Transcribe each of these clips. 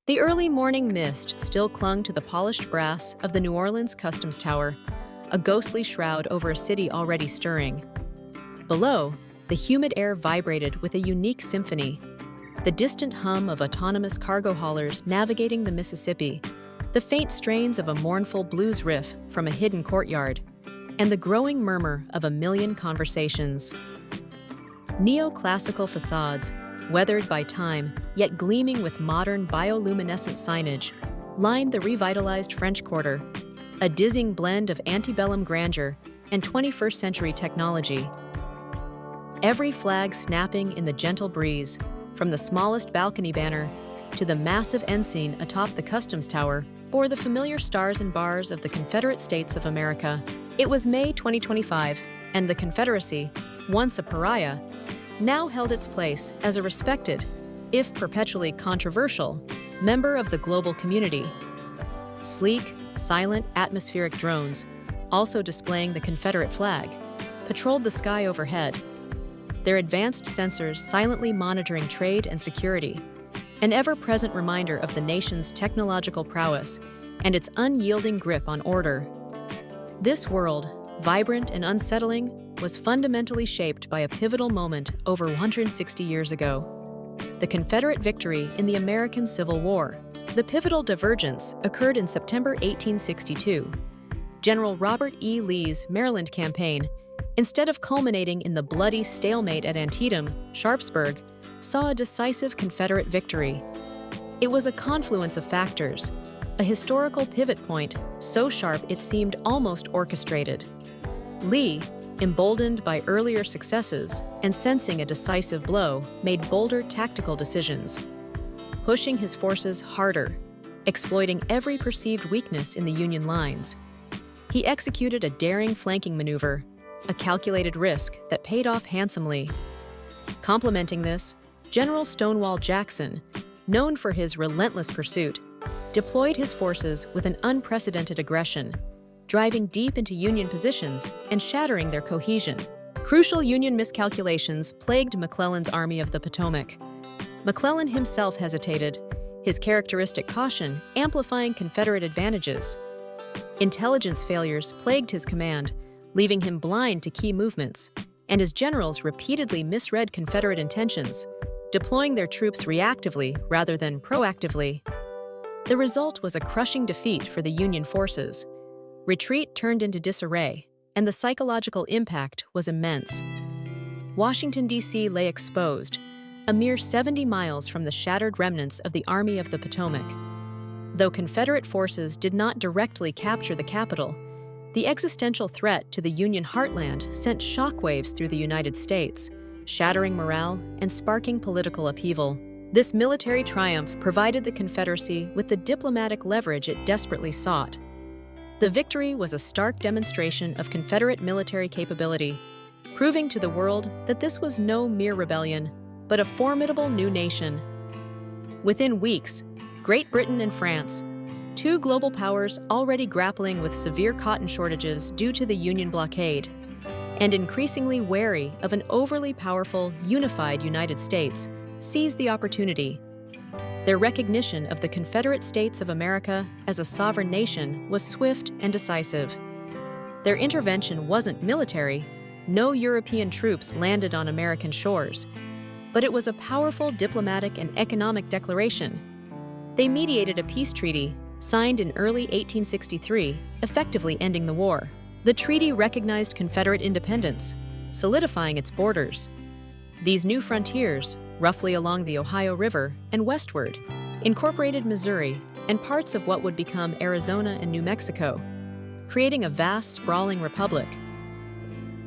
The early morning mist still clung to the polished brass of the New Orleans Customs Tower, a ghostly shroud over a city already stirring. Below, the humid air vibrated with a unique symphony, the distant hum of autonomous cargo haulers navigating the Mississippi, the faint strains of a mournful blues riff from a hidden courtyard, and the growing murmur of a million conversations. Neoclassical facades, weathered by time, yet gleaming with modern bioluminescent signage, lined the revitalized French Quarter, a dizzying blend of antebellum grandeur and 21st century technology. Every flag snapping in the gentle breeze, from the smallest balcony banner to the massive ensign atop the Customs Tower, or the familiar stars and bars of the Confederate States of America. It was May 2025, and the Confederacy, once a pariah, now held its place as a respected, if perpetually controversial, member of the global community. Sleek, silent atmospheric drones, also displaying the Confederate flag, patrolled the sky overhead, their advanced sensors silently monitoring trade and security, an ever-present reminder of the nation's technological prowess and its unyielding grip on order. This world, vibrant and unsettling, was fundamentally shaped by a pivotal moment over 160 years ago: the Confederate victory in the American Civil War. The pivotal divergence occurred in September 1862. General Robert E. Lee's Maryland campaign, instead of culminating in the bloody stalemate at Antietam, Sharpsburg, saw a decisive Confederate victory. It was a confluence of factors, a historical pivot point so sharp it seemed almost orchestrated. Lee, emboldened by earlier successes and sensing a decisive blow, made bolder tactical decisions, pushing his forces harder, exploiting every perceived weakness in the Union lines. He executed a daring flanking maneuver, a calculated risk that paid off handsomely. Complementing this, General Stonewall Jackson, known for his relentless pursuit, deployed his forces with an unprecedented aggression, driving deep into Union positions and shattering their cohesion. Crucial Union miscalculations plagued McClellan's Army of the Potomac. McClellan himself hesitated, his characteristic caution amplifying Confederate advantages. Intelligence failures plagued his command, leaving him blind to key movements, and his generals repeatedly misread Confederate intentions, deploying their troops reactively rather than proactively. The result was a crushing defeat for the Union forces. Retreat turned into disarray, and the psychological impact was immense. Washington, D.C. lay exposed, a mere 70 miles from the shattered remnants of the Army of the Potomac. Though Confederate forces did not directly capture the capital, the existential threat to the Union heartland sent shockwaves through the United States, shattering morale and sparking political upheaval. This military triumph provided the Confederacy with the diplomatic leverage it desperately sought. The victory was a stark demonstration of Confederate military capability, proving to the world that this was no mere rebellion, but a formidable new nation. Within weeks, Great Britain and France, two global powers already grappling with severe cotton shortages due to the Union blockade, and increasingly wary of an overly powerful, unified United States, seized the opportunity. Their recognition of the Confederate States of America as a sovereign nation was swift and decisive. Their intervention wasn't military, no European troops landed on American shores, but it was a powerful diplomatic and economic declaration. They mediated a peace treaty, signed in early 1863, effectively ending the war. The treaty recognized Confederate independence, solidifying its borders. These new frontiers, roughly along the Ohio River and westward, incorporated Missouri and parts of what would become Arizona and New Mexico, creating a vast, sprawling republic.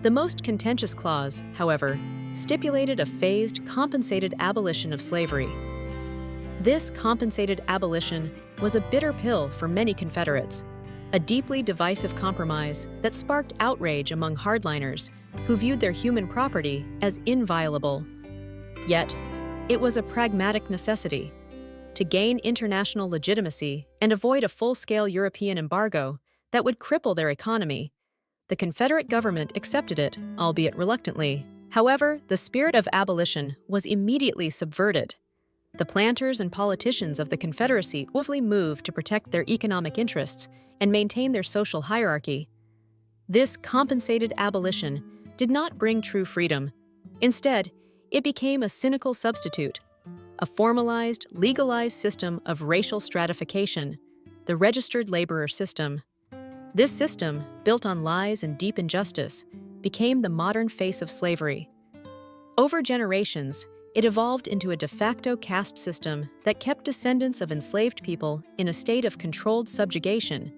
The most contentious clause, however, stipulated a phased, compensated abolition of slavery. This compensated abolition was a bitter pill for many Confederates, a deeply divisive compromise that sparked outrage among hardliners who viewed their human property as inviolable. Yet, it was a pragmatic necessity. To gain international legitimacy and avoid a full-scale European embargo that would cripple their economy, the Confederate government accepted it, albeit reluctantly. However, the spirit of abolition was immediately subverted. The planters and politicians of the Confederacy willfully moved to protect their economic interests and maintain their social hierarchy. This compensated abolition did not bring true freedom. Instead, it became a cynical substitute, a formalized, legalized system of racial stratification, the registered laborer system. This system, built on lies and deep injustice, became the modern face of slavery. Over generations, it evolved into a de facto caste system that kept descendants of enslaved people in a state of controlled subjugation,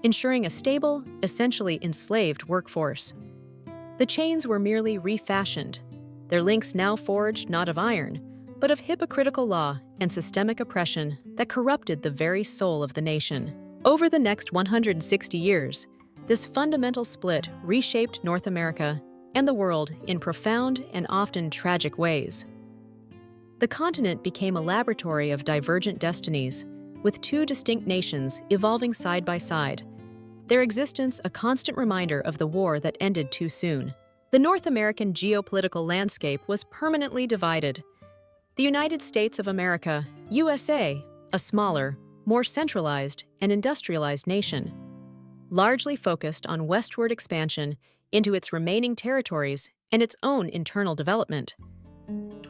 ensuring a stable, essentially enslaved workforce. The chains were merely refashioned, their links now forged not of iron, but of hypocritical law and systemic oppression that corrupted the very soul of the nation. Over the next 160 years, this fundamental split reshaped North America and the world in profound and often tragic ways. The continent became a laboratory of divergent destinies, with two distinct nations evolving side by side, their existence a constant reminder of the war that ended too soon. The North American geopolitical landscape was permanently divided. The United States of America, USA, a smaller, more centralized and industrialized nation, largely focused on westward expansion into its remaining territories and its own internal development.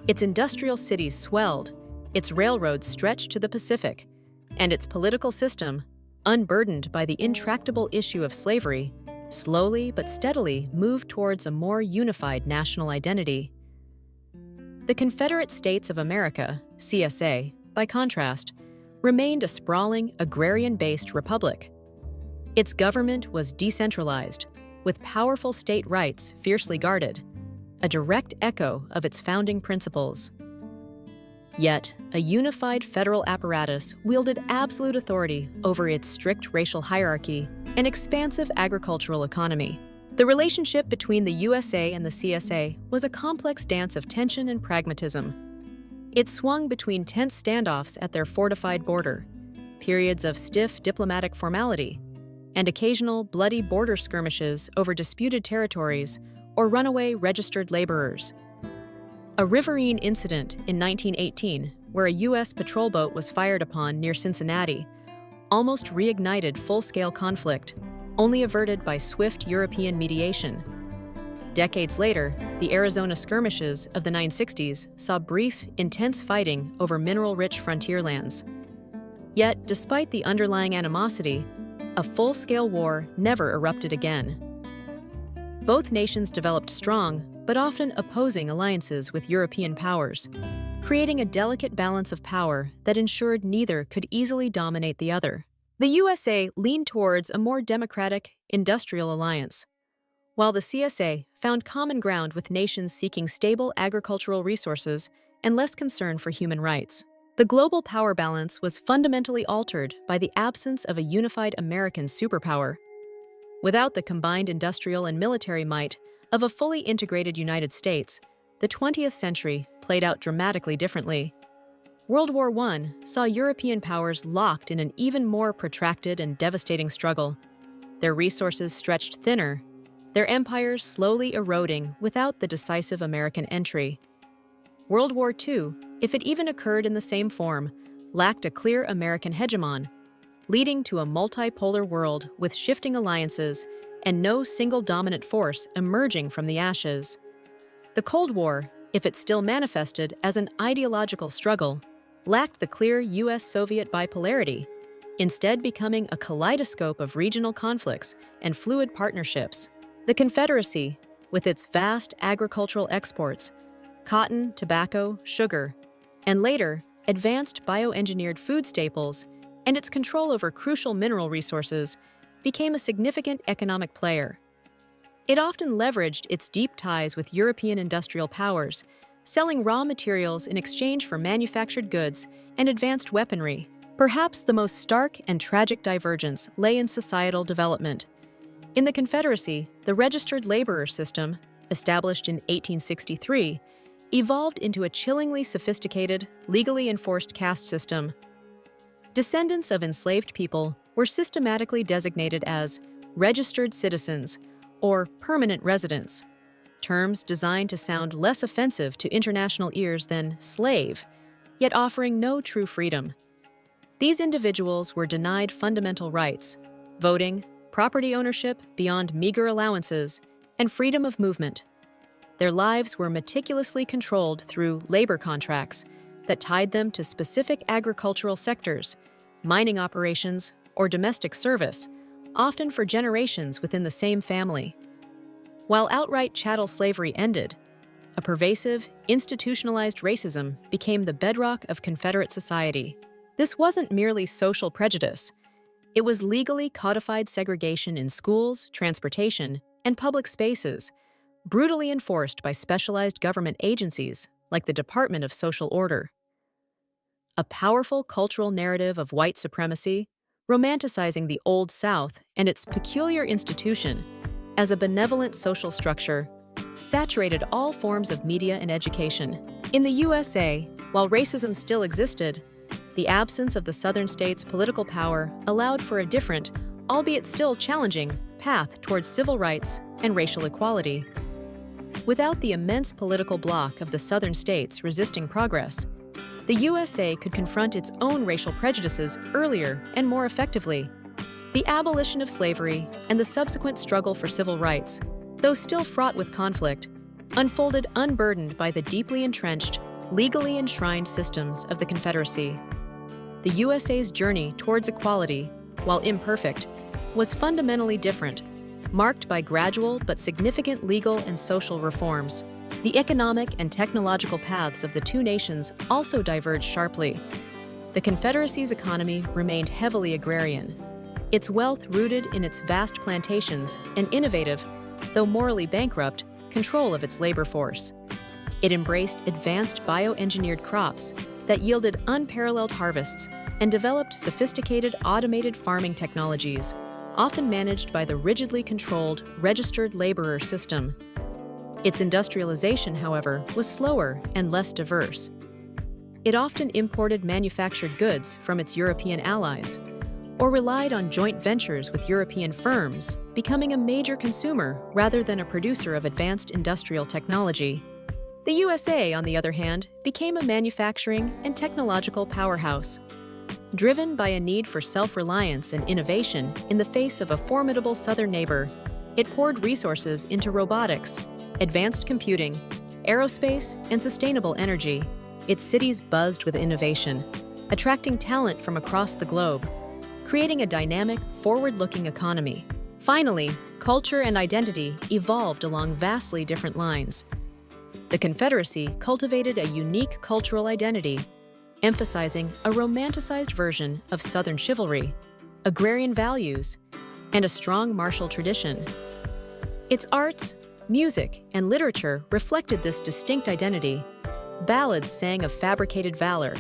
Its industrial cities swelled, its railroads stretched to the Pacific, and its political system, unburdened by the intractable issue of slavery, slowly but steadily moved towards a more unified national identity. The Confederate States of America, CSA, by contrast, remained a sprawling, agrarian-based republic. Its government was decentralized, with powerful state rights fiercely guarded, a direct echo of its founding principles. Yet, a unified federal apparatus wielded absolute authority over its strict racial hierarchy and expansive agricultural economy. The relationship between the USA and the CSA was a complex dance of tension and pragmatism. It swung between tense standoffs at their fortified border, periods of stiff diplomatic formality, and occasional bloody border skirmishes over disputed territories or runaway registered laborers. A riverine incident in 1918, where a U.S. patrol boat was fired upon near Cincinnati, almost reignited full-scale conflict, only averted by swift European mediation. Decades later, the Arizona skirmishes of the 1960s saw brief, intense fighting over mineral-rich frontier lands. Yet, despite the underlying animosity, a full-scale war never erupted again. Both nations developed strong, but often opposing alliances with European powers, creating a delicate balance of power that ensured neither could easily dominate the other. The USA leaned towards a more democratic, industrial alliance, while the CSA found common ground with nations seeking stable agricultural resources and less concern for human rights. The global power balance was fundamentally altered by the absence of a unified American superpower. Without the combined industrial and military might of a fully integrated United States, the 20th century played out dramatically differently. World War I saw European powers locked in an even more protracted and devastating struggle, their resources stretched thinner, their empires slowly eroding without the decisive American entry. World War II, if it even occurred in the same form, lacked a clear American hegemon, leading to a multipolar world with shifting alliances and no single dominant force emerging from the ashes. The Cold War, if it still manifested as an ideological struggle, lacked the clear US-Soviet bipolarity, instead becoming a kaleidoscope of regional conflicts and fluid partnerships. The Confederacy, with its vast agricultural exports, cotton, tobacco, sugar, and later, advanced bioengineered food staples, and its control over crucial mineral resources, became a significant economic player. It often leveraged its deep ties with European industrial powers, selling raw materials in exchange for manufactured goods and advanced weaponry. Perhaps the most stark and tragic divergence lay in societal development. In the Confederacy, the registered laborer system, established in 1863, evolved into a chillingly sophisticated, legally enforced caste system. Descendants of enslaved people were systematically designated as registered citizens or permanent residents, terms designed to sound less offensive to international ears than slave, yet offering no true freedom. These individuals were denied fundamental rights: voting, property ownership beyond meager allowances, and freedom of movement. Their lives were meticulously controlled through labor contracts that tied them to specific agricultural sectors, mining operations, or domestic service, often for generations within the same family. While outright chattel slavery ended, a pervasive, institutionalized racism became the bedrock of Confederate society. This wasn't merely social prejudice. It was legally codified segregation in schools, transportation, and public spaces, brutally enforced by specialized government agencies like the Department of Social Order. A powerful cultural narrative of white supremacy, romanticizing the Old South and its peculiar institution as a benevolent social structure, saturated all forms of media and education. In the USA, while racism still existed, the absence of the Southern states' political power allowed for a different, albeit still challenging, path towards civil rights and racial equality. Without the immense political bloc of the Southern states resisting progress, the USA could confront its own racial prejudices earlier and more effectively. The abolition of slavery and the subsequent struggle for civil rights, though still fraught with conflict, unfolded unburdened by the deeply entrenched, legally enshrined systems of the Confederacy. The USA's journey towards equality, while imperfect, was fundamentally different, marked by gradual but significant legal and social reforms. The economic and technological paths of the two nations also diverged sharply. The Confederacy's economy remained heavily agrarian, its wealth rooted in its vast plantations and innovative, though morally bankrupt, control of its labor force. It embraced advanced bioengineered crops that yielded unparalleled harvests and developed sophisticated automated farming technologies, often managed by the rigidly controlled registered laborer system. Its industrialization, however, was slower and less diverse. It often imported manufactured goods from its European allies, or relied on joint ventures with European firms, becoming a major consumer rather than a producer of advanced industrial technology. The USA, on the other hand, became a manufacturing and technological powerhouse. Driven by a need for self-reliance and innovation in the face of a formidable southern neighbor, it poured resources into robotics, advanced computing, aerospace, and sustainable energy. Its cities buzzed with innovation, attracting talent from across the globe, creating a dynamic, forward-looking economy. Finally, culture and identity evolved along vastly different lines. The Confederacy cultivated a unique cultural identity, emphasizing a romanticized version of Southern chivalry, agrarian values, and a strong martial tradition. Its arts, music, and literature reflected this distinct identity. Ballads sang of fabricated valor.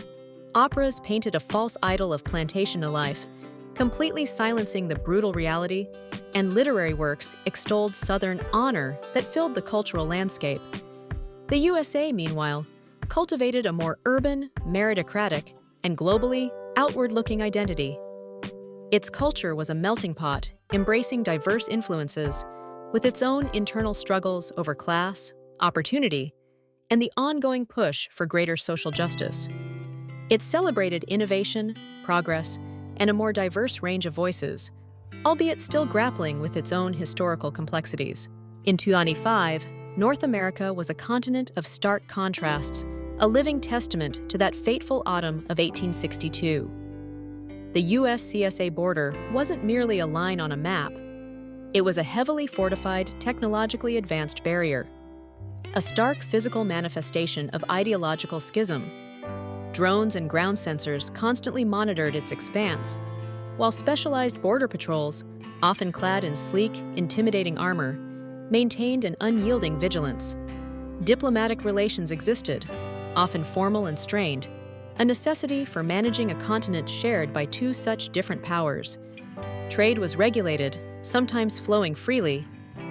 Operas painted a false idol of plantation life, completely silencing the brutal reality, and literary works extolled Southern honor that filled the cultural landscape. The USA, meanwhile, cultivated a more urban, meritocratic, and globally outward-looking identity. Its culture was a melting pot, embracing diverse influences, with its own internal struggles over class, opportunity, and the ongoing push for greater social justice. It celebrated innovation, progress, and a more diverse range of voices, albeit still grappling with its own historical complexities. In 2025, North America was a continent of stark contrasts, a living testament to that fateful autumn of 1862. The US-CSA border wasn't merely a line on a map. It was a heavily fortified, technologically advanced barrier, a stark physical manifestation of ideological schism. Drones and ground sensors constantly monitored its expanse, while specialized border patrols, often clad in sleek, intimidating armor, maintained an unyielding vigilance. Diplomatic relations existed, often formal and strained, a necessity for managing a continent shared by two such different powers. Trade was regulated, sometimes flowing freely,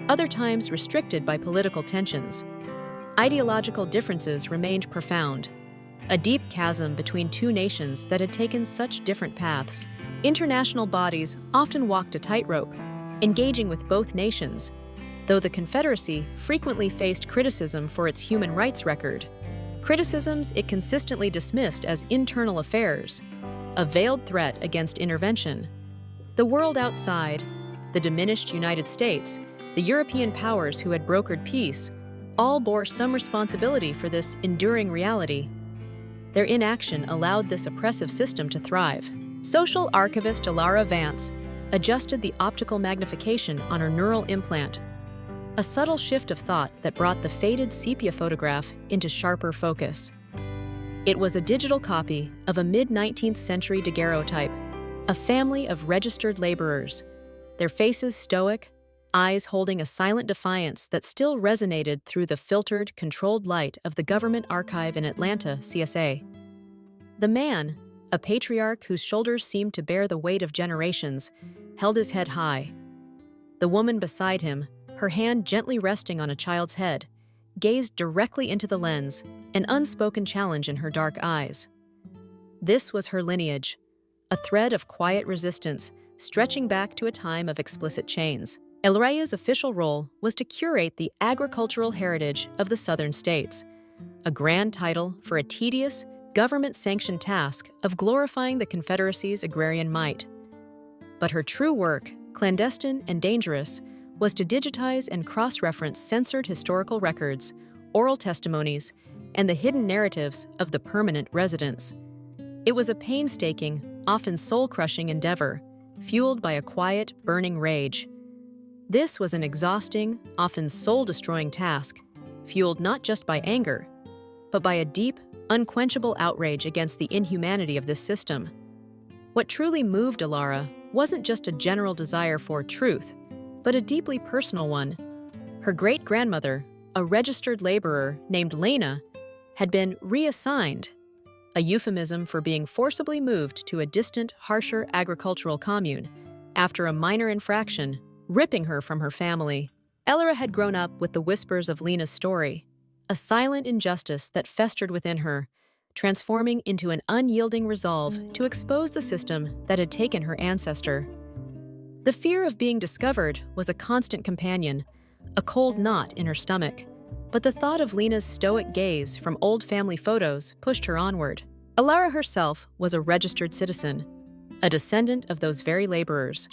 other times restricted by political tensions. Ideological differences remained profound, a deep chasm between two nations that had taken such different paths. International bodies often walked a tightrope, engaging with both nations, though the Confederacy frequently faced criticism for its human rights record. criticisms it consistently dismissed as internal affairs, a veiled threat against intervention. The world outside, the diminished United States, the European powers who had brokered peace, all bore some responsibility for this enduring reality. Their inaction allowed this oppressive system to thrive. Social archivist Alara Vance adjusted the optical magnification on her neural implant, a subtle shift of thought that brought the faded sepia photograph into sharper focus. It was a digital copy of a mid-19th century daguerreotype, a family of registered laborers, their faces stoic, eyes holding a silent defiance that still resonated through the filtered, controlled light of the government archive in Atlanta, CSA. The man, a patriarch whose shoulders seemed to bear the weight of generations, held his head high. The woman beside him, her hand gently resting on a child's head, gazed directly into the lens, an unspoken challenge in her dark eyes. This was her lineage, a thread of quiet resistance stretching back to a time of explicit chains. El Rey's official role was to curate the agricultural heritage of the southern states, a grand title for a tedious, government-sanctioned task of glorifying the Confederacy's agrarian might. But her true work, clandestine and dangerous, was to digitize and cross-reference censored historical records, oral testimonies, and the hidden narratives of the permanent residents. It was a painstaking, often soul-crushing endeavor, fueled by a quiet, burning rage. This was an exhausting, often soul-destroying task, fueled not just by anger, but by a deep, unquenchable outrage against the inhumanity of this system. What truly moved Alara wasn't just a general desire for truth, but a deeply personal one. Her great-grandmother, a registered laborer named Lena, had been reassigned, a euphemism for being forcibly moved to a distant, harsher agricultural commune after a minor infraction, ripping her from her family. Elora had grown up with the whispers of Lena's story, a silent injustice that festered within her, transforming into an unyielding resolve to expose the system that had taken her ancestor. The fear of being discovered was a constant companion, a cold knot in her stomach, but the thought of Lena's stoic gaze from old family photos pushed her onward. Alara herself was a registered citizen, a descendant of those very laborers,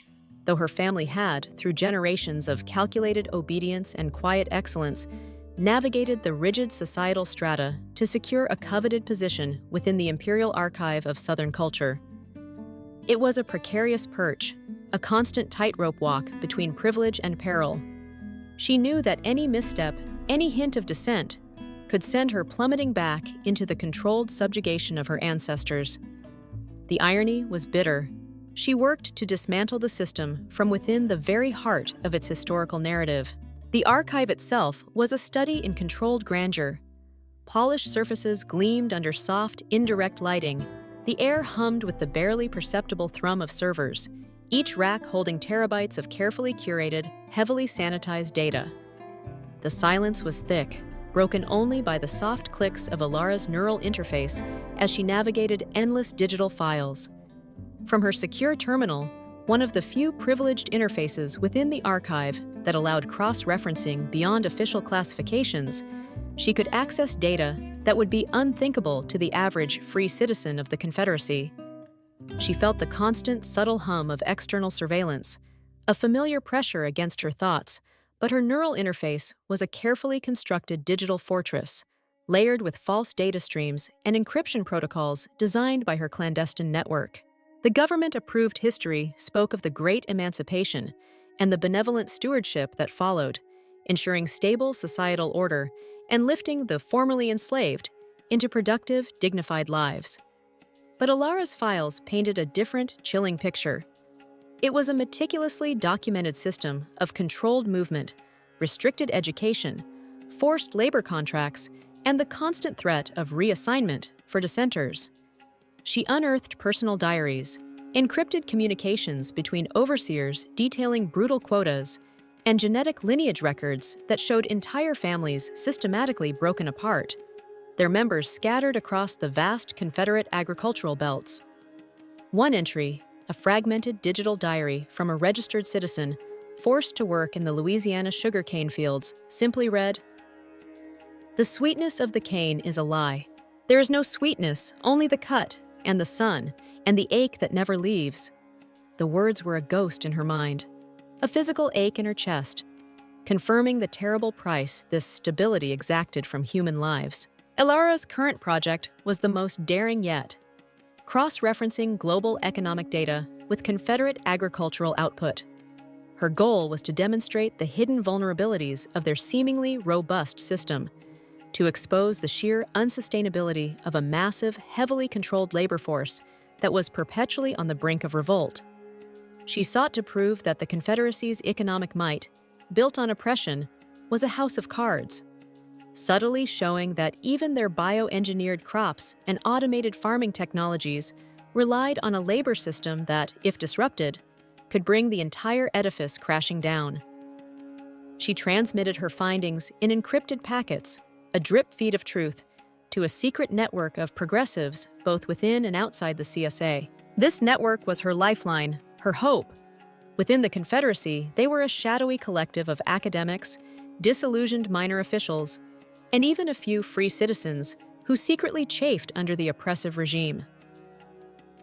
though her family had, through generations of calculated obedience and quiet excellence, navigated the rigid societal strata to secure a coveted position within the imperial archive of Southern culture. It was a precarious perch, a constant tightrope walk between privilege and peril. She knew that any misstep, any hint of dissent, could send her plummeting back into the controlled subjugation of her ancestors. The irony was bitter. She worked to dismantle the system from within the very heart of its historical narrative. The archive itself was a study in controlled grandeur. Polished surfaces gleamed under soft, indirect lighting. The air hummed with the barely perceptible thrum of servers, each rack holding terabytes of carefully curated, heavily sanitized data. The silence was thick, broken only by the soft clicks of Alara's neural interface as she navigated endless digital files. From her secure terminal, one of the few privileged interfaces within the archive that allowed cross-referencing beyond official classifications, she could access data that would be unthinkable to the average free citizen of the Confederacy. She felt the constant, subtle hum of external surveillance, a familiar pressure against her thoughts, but her neural interface was a carefully constructed digital fortress, layered with false data streams and encryption protocols designed by her clandestine network. The government-approved history spoke of the Great Emancipation and the benevolent stewardship that followed, ensuring stable societal order and lifting the formerly enslaved into productive, dignified lives. But Alara's files painted a different, chilling picture. It was a meticulously documented system of controlled movement, restricted education, forced labor contracts, and the constant threat of reassignment for dissenters. She unearthed personal diaries, encrypted communications between overseers detailing brutal quotas, and genetic lineage records that showed entire families systematically broken apart, their members scattered across the vast Confederate agricultural belts. One entry, a fragmented digital diary from a registered citizen forced to work in the Louisiana sugarcane fields, simply read, The sweetness of the cane is a lie. There is no sweetness, only the cut, and the sun, and the ache that never leaves. The words were a ghost in her mind, a physical ache in her chest, confirming the terrible price this stability exacted from human lives. Elara's current project was the most daring yet, cross-referencing global economic data with Confederate agricultural output. Her goal was to demonstrate the hidden vulnerabilities of their seemingly robust system, to expose the sheer unsustainability of a massive, heavily controlled labor force that was perpetually on the brink of revolt. She sought to prove that the Confederacy's economic might, built on oppression, was a house of cards, subtly showing that even their bioengineered crops and automated farming technologies relied on a labor system that, if disrupted, could bring the entire edifice crashing down. She transmitted her findings in encrypted packets, a drip feed of truth, to a secret network of progressives both within and outside the CSA. This network was her lifeline, her hope. Within the Confederacy, they were a shadowy collective of academics, disillusioned minor officials, and even a few free citizens who secretly chafed under the oppressive regime.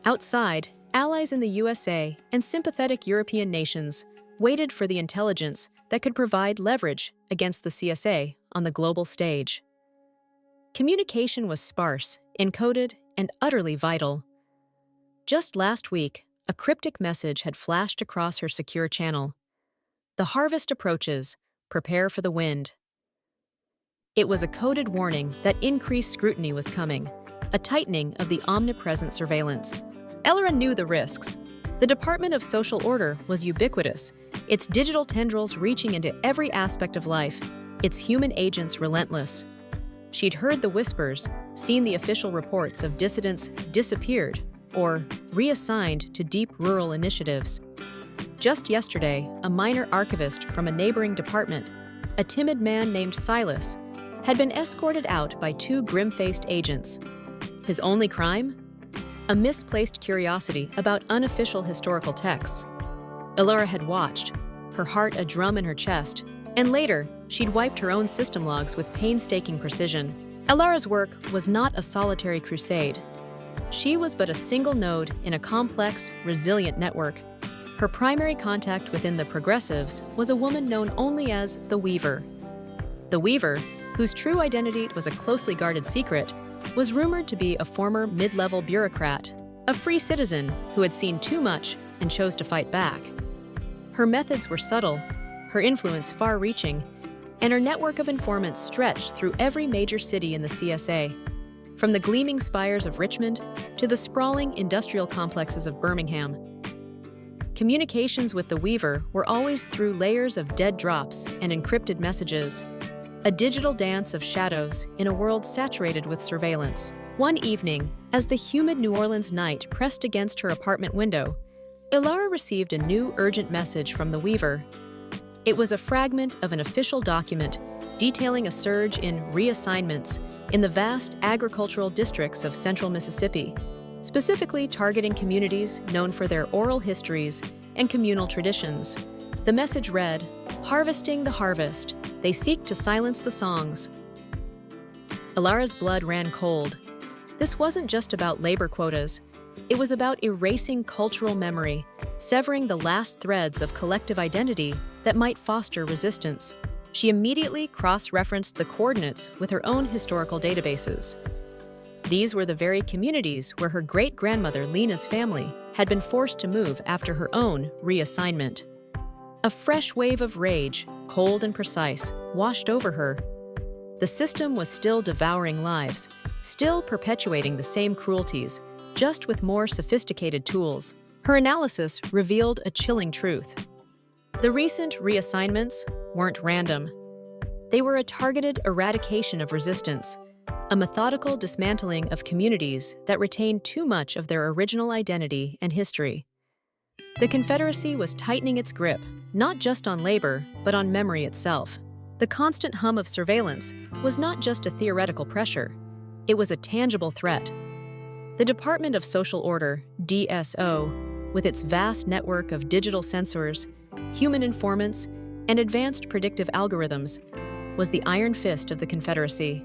Outside, allies in the USA and sympathetic European nations waited for the intelligence that could provide leverage against the CSA on the global stage. Communication was sparse, encoded, and utterly vital. Just last week, a cryptic message had flashed across her secure channel. "The harvest approaches. Prepare for the wind." It was a coded warning that increased scrutiny was coming, a tightening of the omnipresent surveillance. Elara knew the risks. The Department of Social Order was ubiquitous, its digital tendrils reaching into every aspect of life, its human agents relentless. She'd heard the whispers, seen the official reports of dissidents disappeared or reassigned to deep rural initiatives. Just yesterday, a minor archivist from a neighboring department, a timid man named Silas, had been escorted out by two grim-faced agents. His only crime? A misplaced curiosity about unofficial historical texts. Elara had watched, her heart a drum in her chest, and later, she'd wiped her own system logs with painstaking precision. Elara's work was not a solitary crusade. She was but a single node in a complex, resilient network. Her primary contact within the progressives was a woman known only as the Weaver. The Weaver, whose true identity was a closely guarded secret, was rumored to be a former mid-level bureaucrat, a free citizen who had seen too much and chose to fight back. Her methods were subtle, her influence far-reaching, and her network of informants stretched through every major city in the CSA, from the gleaming spires of Richmond to the sprawling industrial complexes of Birmingham. Communications with the Weaver were always through layers of dead drops and encrypted messages, a digital dance of shadows in a world saturated with surveillance. One evening, as the humid New Orleans night pressed against her apartment window, Elara received a new urgent message from the Weaver. It was a fragment of an official document detailing a surge in reassignments in the vast agricultural districts of central Mississippi, specifically targeting communities known for their oral histories and communal traditions. The message read, "Harvesting the harvest, they seek to silence the songs." Elara's blood ran cold. This wasn't just about labor quotas. It was about erasing cultural memory, severing the last threads of collective identity that might foster resistance. She immediately cross-referenced the coordinates with her own historical databases. These were the very communities where her great-grandmother Lena's family had been forced to move after her own reassignment. A fresh wave of rage, cold and precise, washed over her. The system was still devouring lives, still perpetuating the same cruelties, just with more sophisticated tools. Her analysis revealed a chilling truth. The recent reassignments weren't random. They were a targeted eradication of resistance, a methodical dismantling of communities that retained too much of their original identity and history. The Confederacy was tightening its grip, not just on labor, but on memory itself. The constant hum of surveillance was not just a theoretical pressure, it was a tangible threat. The Department of Social Order, DSO, with its vast network of digital sensors, human informants, and advanced predictive algorithms, was the iron fist of the Confederacy.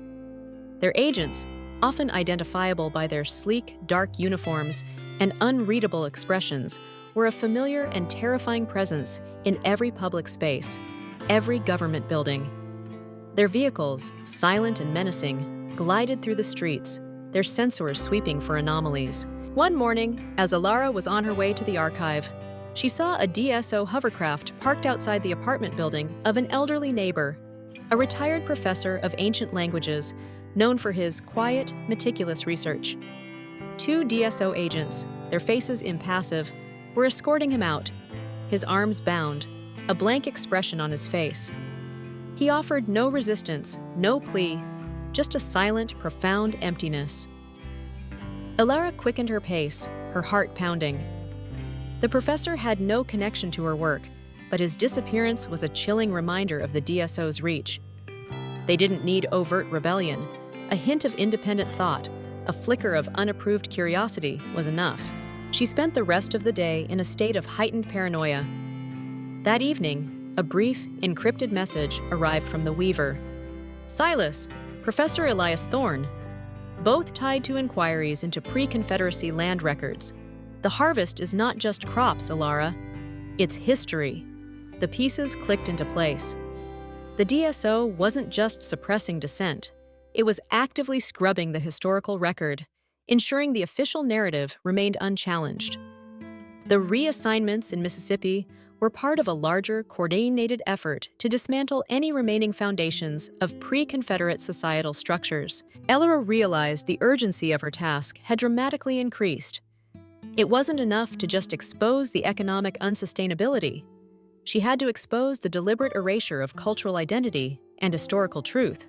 Their agents, often identifiable by their sleek, dark uniforms and unreadable expressions, were a familiar and terrifying presence in every public space, every government building. Their vehicles, silent and menacing, glided through the streets, their sensors sweeping for anomalies. One morning, as Alara was on her way to the archive, she saw a DSO hovercraft parked outside the apartment building of an elderly neighbor, a retired professor of ancient languages known for his quiet, meticulous research. Two DSO agents, their faces impassive, were escorting him out, his arms bound, a blank expression on his face. He offered no resistance, no plea, just a silent, profound emptiness. Alara quickened her pace, her heart pounding. The professor had no connection to her work, but his disappearance was a chilling reminder of the DSO's reach. They didn't need overt rebellion. A hint of independent thought, a flicker of unapproved curiosity was enough. She spent the rest of the day in a state of heightened paranoia. That evening, a brief, encrypted message arrived from the Weaver. Silas, Professor Elias Thorne, both tied to inquiries into pre-Confederacy land records. The harvest is not just crops, Alara. It's history. The pieces clicked into place. The DSO wasn't just suppressing dissent. It was actively scrubbing the historical record, ensuring the official narrative remained unchallenged. The reassignments in Mississippi were part of a larger, coordinated effort to dismantle any remaining foundations of pre-Confederate societal structures. Alara realized the urgency of her task had dramatically increased. It wasn't enough to just expose the economic unsustainability. She had to expose the deliberate erasure of cultural identity and historical truth.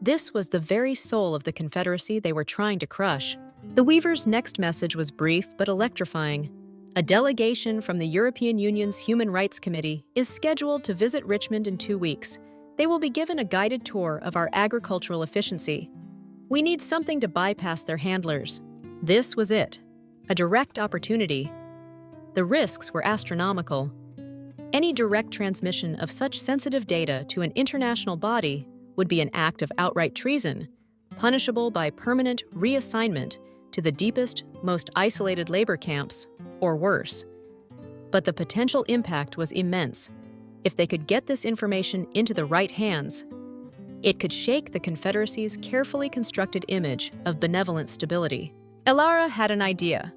This was the very soul of the Confederacy they were trying to crush. The Weavers' next message was brief but electrifying. A delegation from the European Union's Human Rights Committee is scheduled to visit Richmond in 2 weeks. They will be given a guided tour of our agricultural efficiency. We need something to bypass their handlers. This was it. A direct opportunity. The risks were astronomical. Any direct transmission of such sensitive data to an international body would be an act of outright treason, punishable by permanent reassignment to the deepest, most isolated labor camps, or worse. But the potential impact was immense. If they could get this information into the right hands, it could shake the Confederacy's carefully constructed image of benevolent stability. Alara had an idea.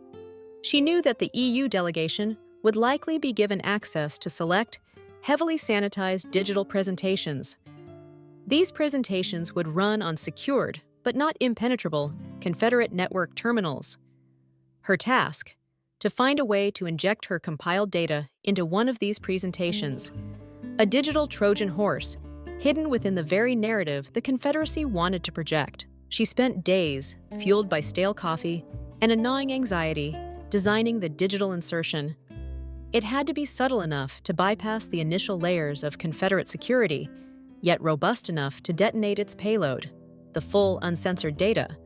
She knew that the EU delegation would likely be given access to select, heavily sanitized digital presentations. These presentations would run on secured, but not impenetrable, Confederate network terminals. Her task: to find a way to inject her compiled data into one of these presentations, a digital Trojan horse, hidden within the very narrative the Confederacy wanted to project. She spent days, fueled by stale coffee and a gnawing anxiety, designing the digital insertion. It had to be subtle enough to bypass the initial layers of Confederate security, yet robust enough to detonate its payload, the full, uncensored data,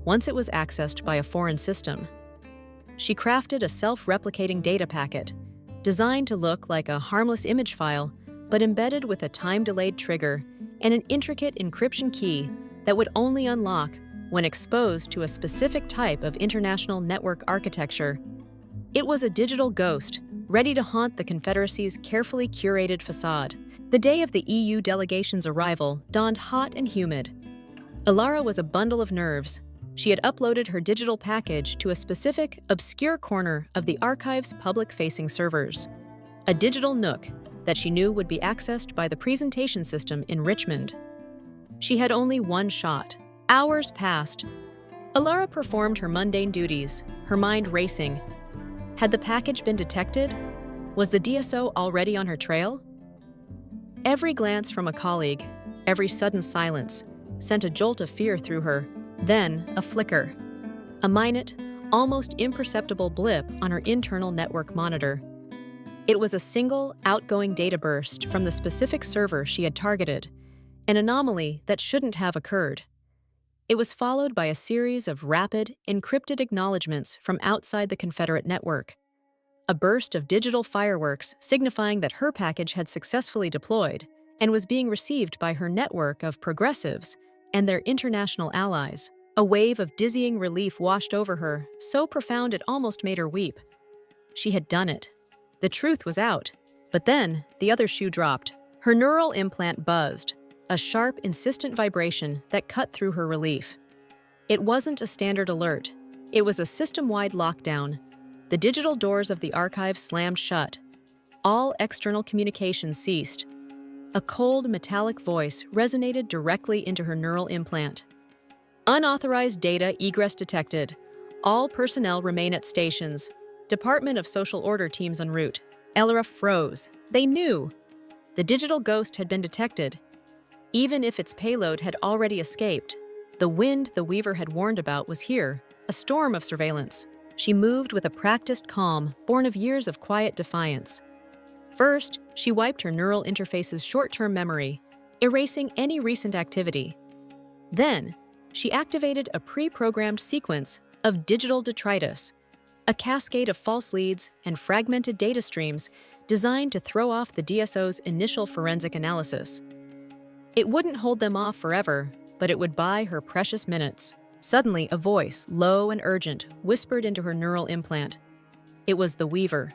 once it was accessed by a foreign system. She crafted a self-replicating data packet, designed to look like a harmless image file, but embedded with a time-delayed trigger and an intricate encryption key that would only unlock when exposed to a specific type of international network architecture. It was a digital ghost, ready to haunt the Confederacy's carefully curated facade. The day of the EU delegation's arrival dawned hot and humid. Alara was a bundle of nerves. She had uploaded her digital package to a specific, obscure corner of the archive's public-facing servers, a digital nook that she knew would be accessed by the presentation system in Richmond. She had only one shot. Hours passed. Alara performed her mundane duties, her mind racing. Had the package been detected? Was the DSO already on her trail? Every glance from a colleague, every sudden silence, sent a jolt of fear through her, then a flicker. A minute, almost imperceptible blip on her internal network monitor. It was a single, outgoing data burst from the specific server she had targeted, an anomaly that shouldn't have occurred. It was followed by a series of rapid, encrypted acknowledgments from outside the Confederate network. A burst of digital fireworks signifying that her package had successfully deployed, and was being received by her network of progressives and their international allies. A wave of dizzying relief washed over her, so profound it almost made her weep. She had done it. The truth was out. But then, the other shoe dropped. Her neural implant buzzed, a sharp, insistent vibration that cut through her relief. It wasn't a standard alert. It was a system-wide lockdown. The digital doors of the archive slammed shut. All external communication ceased. A cold, metallic voice resonated directly into her neural implant. Unauthorized data egress detected. All personnel remain at stations. Department of Social Order teams en route. Elra froze. They knew. The digital ghost had been detected. Even if its payload had already escaped, the wind the Weaver had warned about was here, a storm of surveillance. She moved with a practiced calm, born of years of quiet defiance. First, she wiped her neural interface's short-term memory, erasing any recent activity. Then, she activated a pre-programmed sequence of digital detritus, a cascade of false leads and fragmented data streams designed to throw off the DSO's initial forensic analysis. It wouldn't hold them off forever, but it would buy her precious minutes. Suddenly, a voice, low and urgent, whispered into her neural implant. It was the Weaver.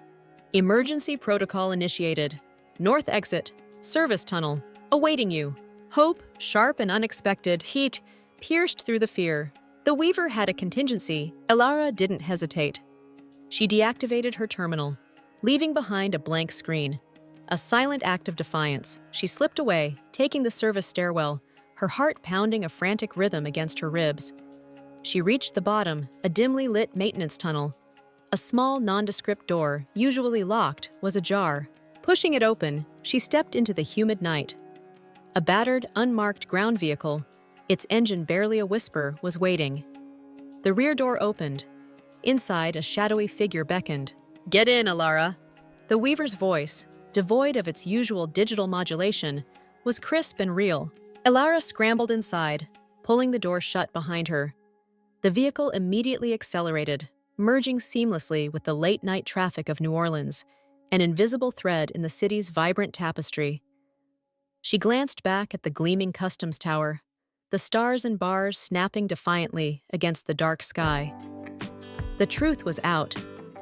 Emergency protocol initiated. North exit, service tunnel, awaiting you. Hope, sharp and unexpected, heat, pierced through the fear. The Weaver had a contingency. Elara didn't hesitate. She deactivated her terminal, leaving behind a blank screen. A silent act of defiance, she slipped away, taking the service stairwell, her heart pounding a frantic rhythm against her ribs. She reached the bottom, a dimly lit maintenance tunnel. A small, nondescript door, usually locked, was ajar. Pushing it open, she stepped into the humid night. A battered, unmarked ground vehicle, its engine barely a whisper, was waiting. The rear door opened. Inside, a shadowy figure beckoned. "Get in, Elara." The Weaver's voice, devoid of its usual digital modulation, was crisp and real. Elara scrambled inside, pulling the door shut behind her. The vehicle immediately accelerated, merging seamlessly with the late-night traffic of New Orleans, an invisible thread in the city's vibrant tapestry. She glanced back at the gleaming customs tower, the stars and bars snapping defiantly against the dark sky. The truth was out.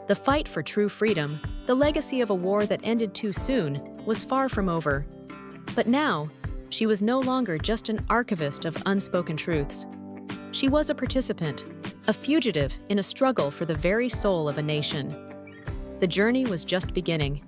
The fight for true freedom, the legacy of a war that ended too soon, was far from over. But now, she was no longer just an archivist of unspoken truths. She was a participant, a fugitive in a struggle for the very soul of a nation. The journey was just beginning.